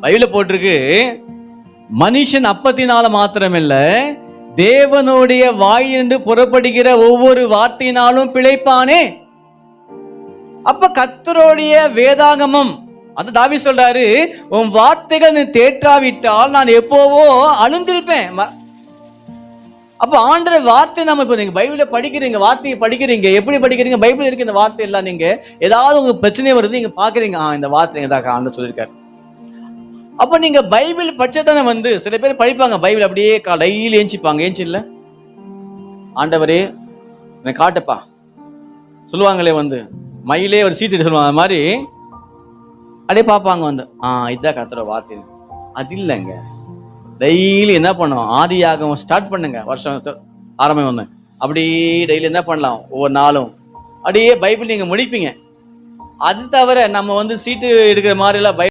பைபிள்ல போட்டிருக்கு, மனுஷன் அப்பத்தினால மாத்திரமில்ல தேவனுடைய வாயிலிருந்து புறப்படுகிற ஒவ்வொரு வார்த்தையினாலும் பிழைப்பானே. அப்ப கர்த்தருடைய வேதாகமம், அது தாவீது சொல்றாரு, உன் வார்த்தைகள் நீ தேற்றாவிட்டால் நான் எப்போவோ அழுந்திருப்பேன். அப்ப ஆண்டவர் வார்த்தை நம்ம இப்ப நீங்க பைபிள படிக்கிறீங்க, வார்த்தையை படிக்கிறீங்க, எப்படி படிக்கிறீங்க? பைபிள் இருக்கு இந்த வார்த்தை எல்லாம். நீங்க ஏதாவது உங்க பிரச்சனை வருது, நீங்க பாக்குறீங்க, இந்த வார்த்தை ஏதாவது ஆண்டவர் சொல்லியிருக்காரு. அப்ப நீங்க பைபிள் பட்சத்தானே சில பேர் படிப்பாங்க பைபிள் அப்படியே டெய்லி ஏஞ்சிப்பாங்க. ஏஞ்சி இல்ல ஆண்டவரே எனக்கு காட்டுப்பா சொல்லுவாங்களே, மயிலே ஒரு சீட்டு சொல்லுவாங்க, அது மாதிரி அப்படியே பார்ப்பாங்க. இதுதான் கர்த்தரோட வார்த்தை. அது இல்லைங்க. டெய்லி என்ன பண்ணுவோம், ஆதியாகமம் ஸ்டார்ட் பண்ணுங்க, வருஷம் ஆரம்பம் அப்படியே டெய்லி என்ன பண்ணலாம், ஒவ்வொரு நாளும் அப்படியே பைபிள் நீங்க முடிப்பீங்க. அது தவிர நம்ம சீட்டு எடுக்கிற மாதிரி எல்லாம்